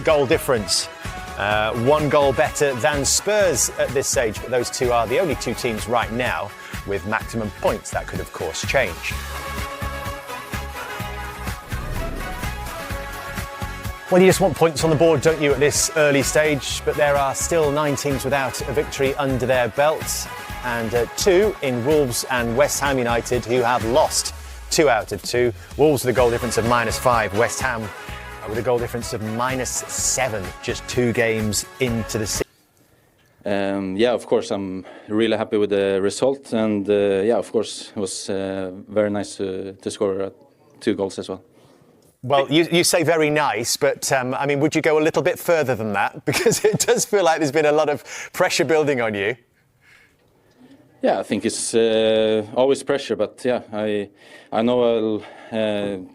goal difference. One goal better than Spurs at this stage, but those two are the only two teams right now with maximum points. That could, of course, change. Well, you just want points on the board, don't you, at this early stage? But there are still 9 teams without a victory under their belts, and 2 in Wolves and West Ham United, who have lost 2 out of 2. Wolves with a goal difference of -5, West Ham with a goal difference of -7, just 2 games into the season. Yeah, of course, I'm really happy with the result, and yeah, of course, it was very nice to score 2 goals as well. Well, you say very nice, but I mean, would you go a little bit further than that? Because it does feel like there's been a lot of pressure building on you. Yeah, I think it's always pressure, but yeah, I know I'll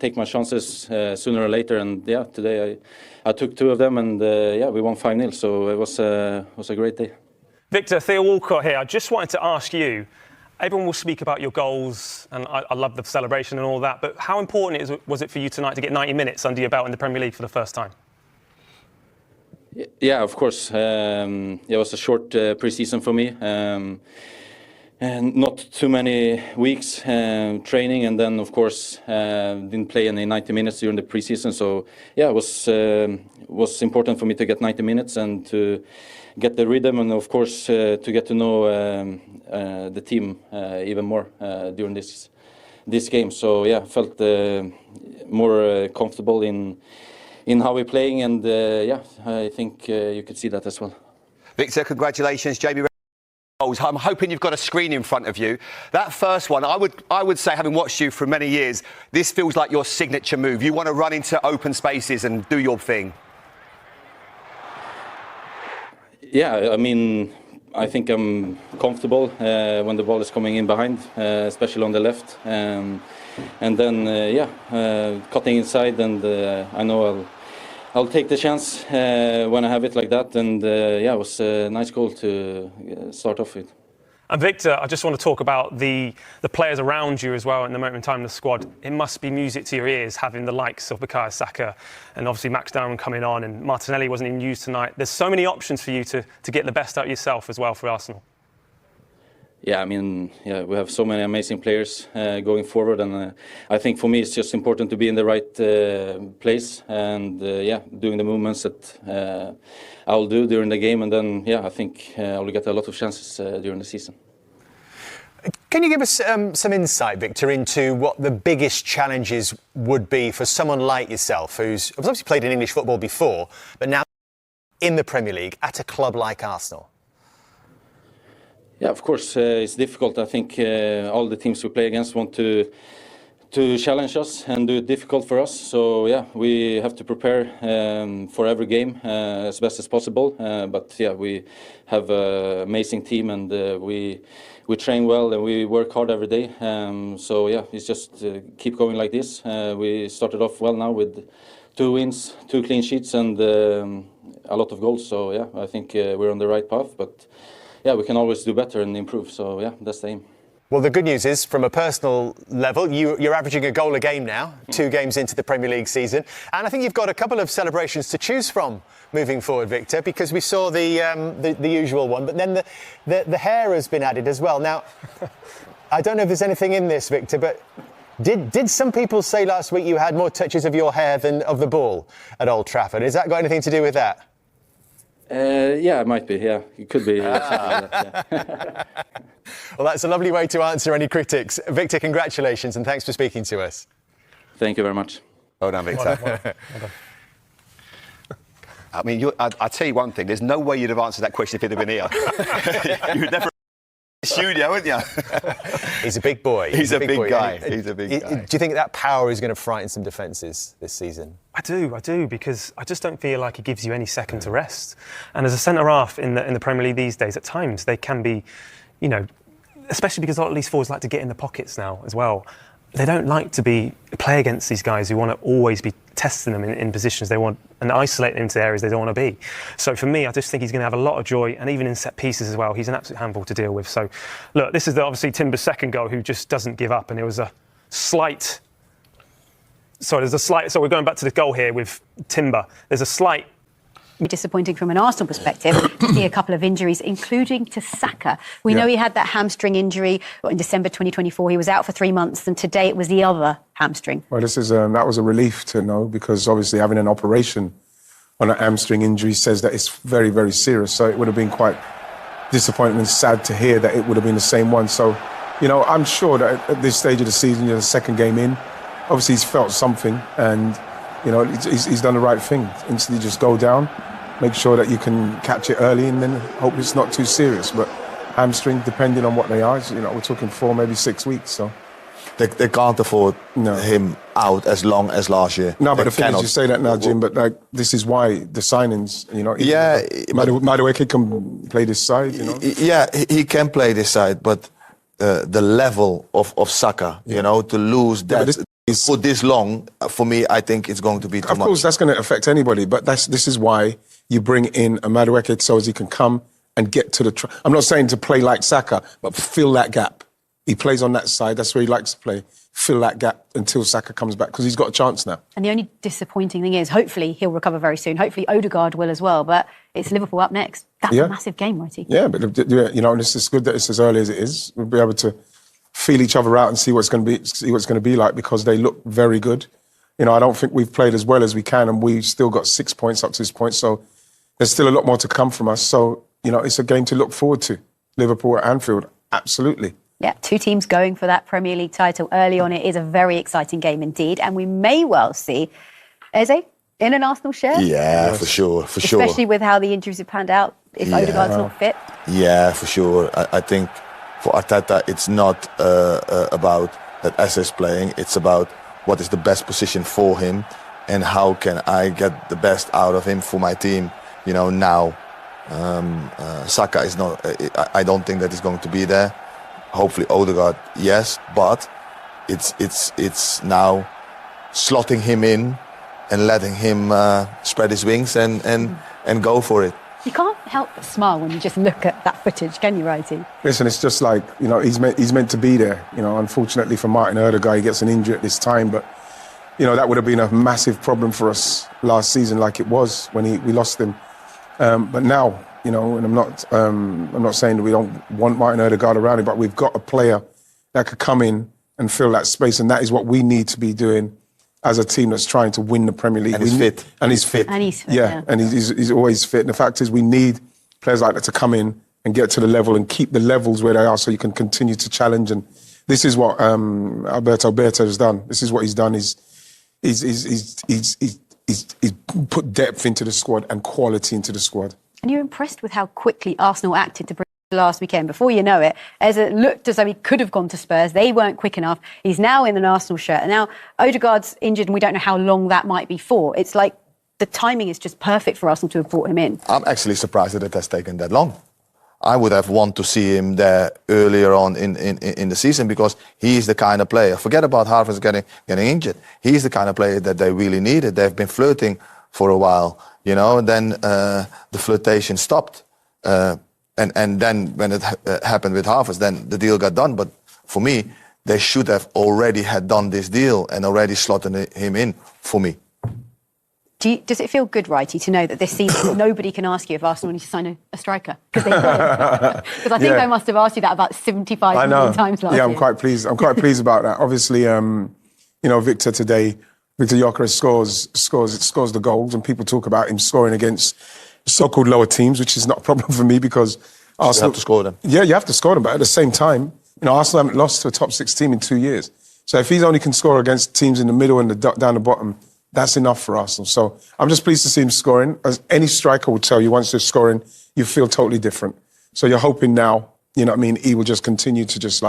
take my chances sooner or later, and yeah, today I took 2 of them, and yeah, we won 5-0, so it was a great day. Victor, Theo Walcott here. I just wanted to ask you, everyone will speak about your goals, and I love the celebration and all that, but how important was it for you tonight to get 90 minutes under your belt in the Premier League for the first time? Yeah, of course. It was a short pre-season for me. And not too many weeks training, and then of course didn't play any 90 minutes during the preseason. So yeah, it was important for me to get 90 minutes and to get the rhythm, and of course to get to know the team even more during this game. So yeah, felt more comfortable in how we're playing, and yeah, I think you could see that as well. Victor, congratulations, JB. I'm hoping you've got a screen in front of you. That first one, I would say, having watched you for many years, this feels like your signature move. You want to run into open spaces and do your thing. Yeah, I mean, I think I'm comfortable when the ball is coming in behind, especially on the left. And then, yeah, cutting inside, and I know I'll take the chance when I have it like that, and yeah, it was a nice goal to start off with. And Victor, I just want to talk about the players around you as well. In the moment in time in the squad, it must be music to your ears having the likes of Bukayo Saka and obviously Max Darwin coming on, and Martinelli wasn't even used tonight. There's so many options for you to get the best out of yourself as well for Arsenal. Yeah, I mean, yeah, we have so many amazing players going forward, and I think for me it's just important to be in the right place, and yeah, doing the movements that I'll do during the game, and then yeah, I think I'll get a lot of chances during the season. Can you give us some insight, Victor, into what the biggest challenges would be for someone like yourself, who's obviously played in English football before, but now in the Premier League at a club like Arsenal? Yeah, of course, it's difficult. I think all the teams we play against want to challenge us and do it difficult for us. So yeah, we have to prepare for every game as best as possible. But yeah, we have an amazing team, and we train well and we work hard every day. So yeah, it's just keep going like this. We started off well now with 2 wins, 2 clean sheets, and a lot of goals. So yeah, I think we're on the right path. But yeah, we can always do better and improve. So yeah, that's the aim. Well, the good news is, from a personal level, you're averaging a goal a game now, 2 games into the Premier League season. And I think you've got a couple of celebrations to choose from moving forward, Victor, because we saw the usual one, but then the hair has been added as well. Now, I don't know if there's anything in this, Victor, but did some people say last week you had more touches of your hair than of the ball at Old Trafford? Has that got anything to do with that? Yeah, it might be. Yeah, it could be. Like that, yeah. Well, that's a lovely way to answer any critics. Victor, congratulations, and thanks for speaking to us. Thank you very much. Well done, Victor. Well done. I mean, I'll tell you one thing. There's no way you'd have answered that question if he'd have been here. You'd never studio, wouldn't you? He's a big boy. He's a big guy. He's a big guy. Do you think that power is going to frighten some defences this season? I do, because I just don't feel like it gives you any second to rest. And as a centre-half in the Premier League these days, at times they can be, you know, especially because a lot of these forwards like to get in the pockets now as well. They don't like to play against these guys who want to always be testing them in positions they want and isolating them into areas they don't want to be. So for me, I just think he's going to have a lot of joy, and even in set pieces as well, he's an absolute handful to deal with. So look, this is obviously Timber's second goal, who just doesn't give up, and it was a slight... So we're going back to the goal here with Timber. There's a slight Disappointing from an Arsenal perspective to see a couple of injuries, including to Saka. We know he had that hamstring injury in December 2024. He was out for 3 months, and today it was the other hamstring. Well, that was a relief to know, because obviously having an operation on an hamstring injury says that it's very, very serious. So it would have been quite disappointing and sad to hear that it would have been the same one. So, I'm sure that at this stage of the season, the second game in, obviously he's felt something, and he's done the right thing. Instantly just go down, make sure that you can catch it early, and then hope it's not too serious. But hamstring, depending on what they are, we're talking 4, maybe 6 weeks. So they can't afford him out as long as last year. No, but the thing is, you say that now, Jim, but this is why the signings, Madueke can play this side, Yeah, he can play this side, but the level of Saka, to lose that for this long, for me, I think it's going to be too much. Of course, that's going to affect anybody, but this is why you bring in a Madueke so as he can come and get to the... I'm not saying to play like Saka, but fill that gap. He plays on that side, that's where he likes to play. Fill that gap until Saka comes back, because he's got a chance now. And the only disappointing thing is, hopefully he'll recover very soon. Hopefully Odegaard will as well, but it's Liverpool up next. That's a massive game, Wrighty. Yeah, but and it's good that it's as early as it is. We'll be able to feel each other out and see what's going to be like, because they look very good. I don't think we've played as well as we can, and we've still got 6 points up to this point. So there's still a lot more to come from us. So it's a game to look forward to. Liverpool at Anfield, absolutely. Yeah, 2 teams going for that Premier League title early on. It is a very exciting game indeed, and we may well see Eze in an Arsenal shirt. Yeah, for sure. Especially with how the injuries have panned out. If Odegaard's not fit. Yeah, for sure. I think for Arteta, it's not about that Eze is playing. It's about what is the best position for him, and how can I get the best out of him for my team. Now Saka is not. I don't think that he's going to be there. Hopefully Odegaard, yes, but it's now slotting him in and letting him spread his wings and go for it. You can't help but smile when you just look at that footage, can you, Wrighty? Listen, it's just like, he's meant to be there. Unfortunately for Martin Odegaard, he gets an injury at this time, but that would have been a massive problem for us last season, like it was when we lost him. But now, and I'm not saying that we don't want Martin Odegaard around him, but we've got a player that could come in and fill that space, and that is what we need to be doing as a team that's trying to win the Premier League. And he's fit. And he's fit. Yeah, and he's always fit. And the fact is, we need players like that to come in and get to the level and keep the levels where they are, so you can continue to challenge. And this is what Alberto has done. This is what he's done. He's put depth into the squad and quality into the squad. And you're impressed with how quickly Arsenal acted to bring last weekend. Before you know it, as it looked as though he could have gone to Spurs, they weren't quick enough. He's now in an Arsenal shirt. And now Odegaard's injured, and we don't know how long that might be for. It's like the timing is just perfect for Arsenal to have brought him in. I'm actually surprised that it has taken that long. I would have wanted to see him there earlier on in the season, because he's the kind of player. Forget about Havertz getting injured. He's the kind of player that they really needed. They've been flirting for a while, and then the flirtation stopped. And then when it happened with Havertz, then the deal got done. But for me, they should have already had done this deal and already slotted him in for me. Does it feel good, Wrighty, to know that this season nobody can ask you if Arsenal need to sign a striker? Because they did. Because I think I must have asked you that about 75 million times last year. I'm quite pleased. I'm quite pleased about that. Obviously, Viktor Gyökeres scores the goals, and people talk about him scoring against so-called lower teams, which is not a problem for me, because Arsenal have to score them. Yeah, you have to score them, but at the same time, Arsenal haven't lost to a top 6 team in 2 years. So if he only can score against teams in the middle and down the bottom, that's enough for Arsenal. So I'm just pleased to see him scoring. As any striker will tell you, once they're scoring, you feel totally different. So you're hoping now, he will just continue to just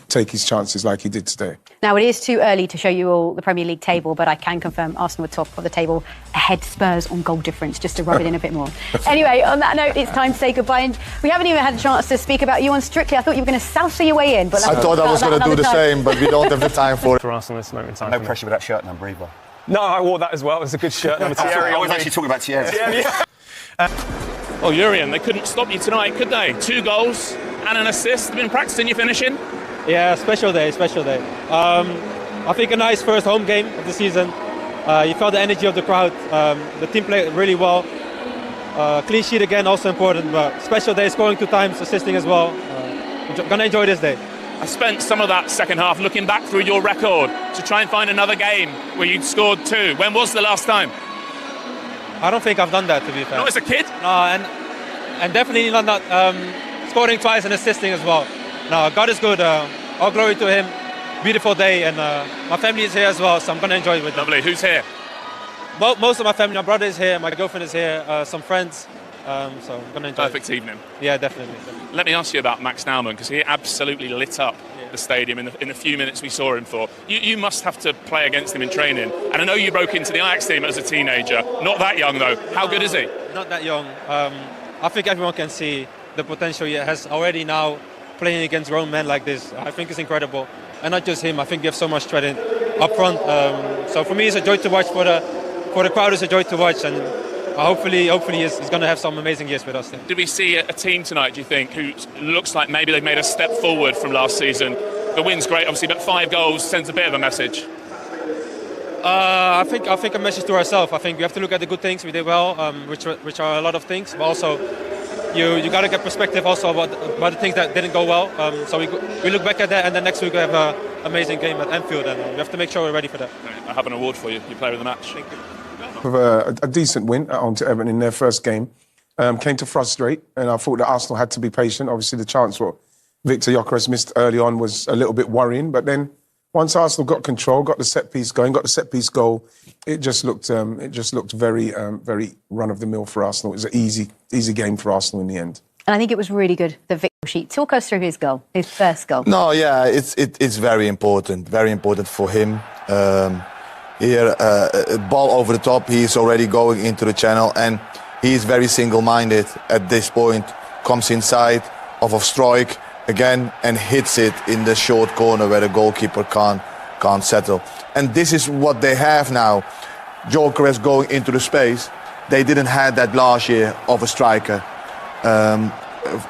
take his chances like he did today. Now, it is too early to show you all the Premier League table, but I can confirm Arsenal are top of the table, ahead Spurs on goal difference, just to rub it in a bit more. Anyway, on that note, it's time to say goodbye. And we haven't even had a chance to speak about you on Strictly. I thought you were going to salsa your way in. But I thought I was going to do the same, but we don't have the time for it. For Arsenal this moment in time. No pressure with that shirt number either. No, I wore that as well. It was a good shirt number. I was actually talking about Thierry. Well, Jurien, they couldn't stop you tonight, could they? 2 goals and an assist. Been practicing your finishing? Yeah, special day. I think a nice first home game of the season. You felt the energy of the crowd. The team played really well. Clean sheet again, also important, but special day, scoring 2 times, assisting as well. Gonna enjoy this day. I spent some of that second half looking back through your record to try and find another game where you'd scored 2. When was the last time? I don't think I've done that, to be fair. Not as a kid? No, and definitely not scoring twice and assisting as well. No, God is good. All glory to Him. Beautiful day, and my family is here as well, so I'm gonna enjoy it with them. Lovely. Who's here? Most of my family, my brother is here, my girlfriend is here, some friends. So I'm going to enjoy Perfect evening. Yeah, definitely. Let me ask you about Max Naumann, because he absolutely lit up the stadium in the few minutes we saw him for. You must have to play against him in training. And I know you broke into the Ajax team as a teenager. Not that young, though. How good is he? Not that young. I think everyone can see the potential he has already now playing against grown men like this. I think it's incredible. And not just him. I think you have so much talent up front. So for me, it's a joy to watch. For the crowd, it's a joy to watch. And hopefully he's going to have some amazing years with us. Did we see a team tonight, do you think, who looks like maybe they've made a step forward from last season? The win's great, obviously, but 5 goals sends a bit of a message. I think a message to ourselves. I think we have to look at the good things we did well, which are a lot of things, but also you got to get perspective also about the things that didn't go well. So we look back at that, and then next week we have an amazing game at Anfield, and we have to make sure we're ready for that. I have an award for you. You play with the match. Thank you. With a decent win at home to Everton in their first game. Came to frustrate, and I thought that Arsenal had to be patient. Obviously, the chance what Viktor Gyökeres missed early on was a little bit worrying, but then once Arsenal got control, got the set piece going, got the set piece goal, it just looked very very run of the mill for Arsenal. It was an easy game for Arsenal in the end. And I think it was really good, the Victor sheet. Talk us through his goal, his first goal. No, yeah, it's very important for him. Here, ball over the top, he's already going into the channel, and he's very single-minded at this point. Comes inside of a strike again and hits it in the short corner where the goalkeeper can't settle. And this is what they have now. Gyokeres going into the space. They didn't have that last year of a striker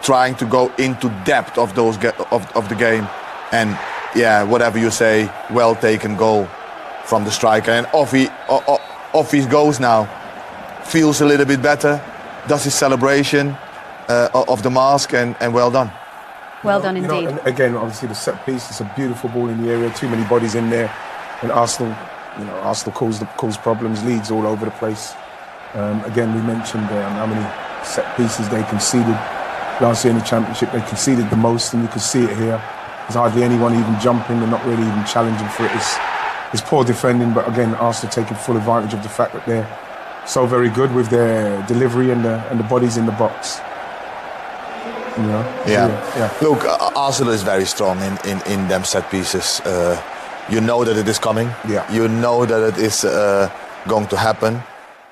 trying to go into depth of the game. And yeah, whatever you say, well taken goal from the striker, and off he goes now. Feels a little bit better, does his celebration of the mask, and well done. Well done indeed. And again, obviously the set piece, it's a beautiful ball in the area, too many bodies in there, and Arsenal cause problems, Leeds all over the place. Again, we mentioned how many set pieces they conceded last year in the Championship. They conceded the most, and you can see it here. There's hardly anyone even jumping, they're not really even challenging for it. It's poor defending, but again, Arsenal taking full advantage of the fact that they're so very good with their delivery and the bodies in the box. You know? Yeah. Look, Arsenal is very strong in them set pieces. You know that it is coming. Yeah. You know that it is going to happen,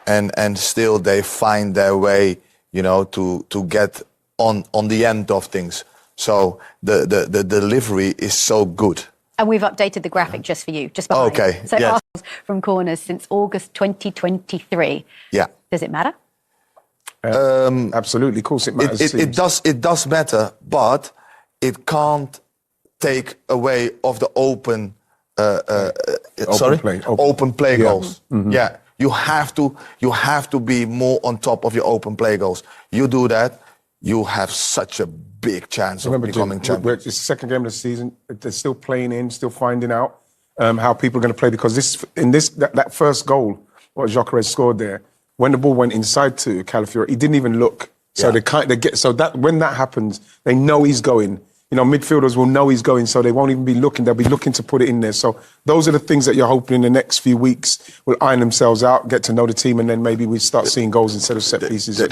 and still they find their way, you know, to get on the end of things. So the delivery is so good. And we've updated the graphic just for you, just behind. Okay. So yes. Arsenal's from corners since August 2023. Yeah. Does it matter? Absolutely, of course it matters. It does matter, but it can't take away of the open play goals. Mm-hmm. Yeah, you have to be more on top of your open play goals. You do that, you have such a big chance of becoming champion. It's the second game of the season. They're still playing in, still finding out how people are going to play, because that first goal, what Gyokeres scored there, when the ball went inside to Calafiori, he didn't even look. So when that happens, they know he's going. You know, midfielders will know he's going, so they won't even be looking. They'll be looking to put it in there. So those are the things that you're hoping in the next few weeks will iron themselves out, get to know the team, and then maybe we start seeing goals instead of set pieces. No.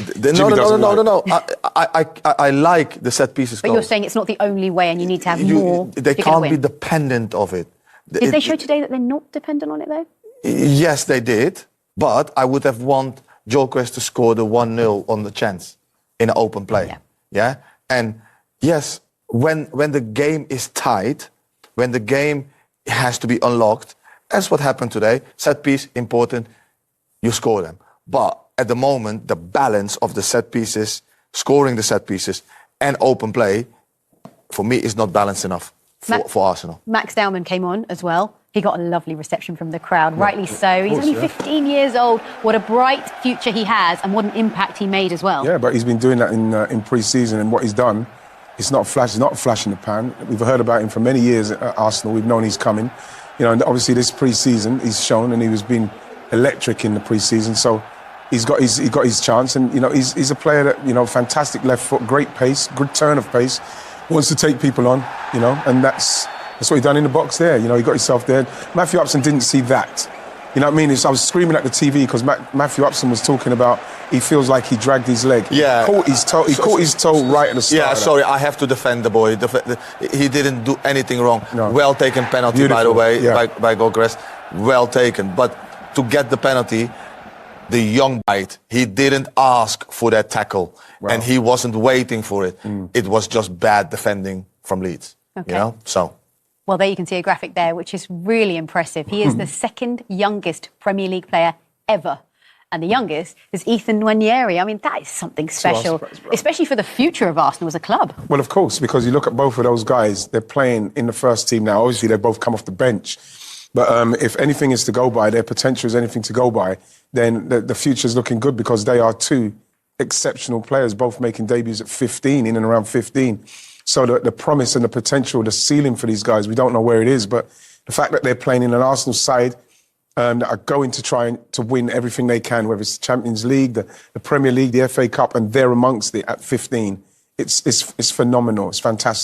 I like the set pieces. But you're saying it's not the only way, and you need to have more. They can't be dependent of it. Did they show today that they're not dependent on it, though? Yes, they did. But I would have wanted Gyokeres to score the 1-0 on the chance in an open play. Yeah? And yes, when the game is tight, when the game has to be unlocked, that's what happened today. Set piece, important, you score them. But at the moment, the balance of the set pieces, scoring the set pieces, and open play, for me, is not balanced enough for Arsenal. Max Naumann came on as well. He got a lovely reception from the crowd, rightly so. He's only 15 years old. What a bright future he has, and what an impact he made as well. Yeah, but he's been doing that in pre-season, and what he's done, it's not flash. It's not a flash in the pan. We've heard about him for many years at Arsenal. We've known he's coming. You know, and obviously this pre-season he's shown, and he was being electric in the pre-season. So he got his chance, and you know he's a player that, you know, fantastic left foot, great pace, good turn of pace, wants to take people on, you know, and that's what he done in the box there. You know, he got himself there. Matthew Upson didn't see that. You know what I mean? I was screaming at the TV because Matthew Upson was talking about he feels like he dragged his leg. Yeah. He caught his toe right at the start. Yeah, sorry, I have to defend the boy. He didn't do anything wrong. No. Well taken penalty, Beautiful. by the way, Yeah. by Gyokeres. Well taken. But to get the penalty, the young Wright, he didn't ask for that tackle. Wow. And he wasn't waiting for it. It was just bad defending from Leeds. Okay. You know? So. Well, there you can see a graphic there, which is really impressive. He is the second youngest Premier League player ever. And the youngest is Ethan Nwaneri. I mean, that is something special, especially for the future of Arsenal as a club. Well, of course, because you look at both of those guys, they're playing in the first team now. Obviously, they both come off the bench. But if anything is to go by, their potential is anything to go by, then the future is looking good, because they are two exceptional players, both making debuts at 15, in and around 15. So the promise and the potential, the ceiling for these guys, we don't know where it is, but the fact that they're playing in an Arsenal side that are going to try to win everything they can, whether it's the Champions League, the Premier League, the FA Cup, and they're amongst it at 15, it's phenomenal. It's fantastic.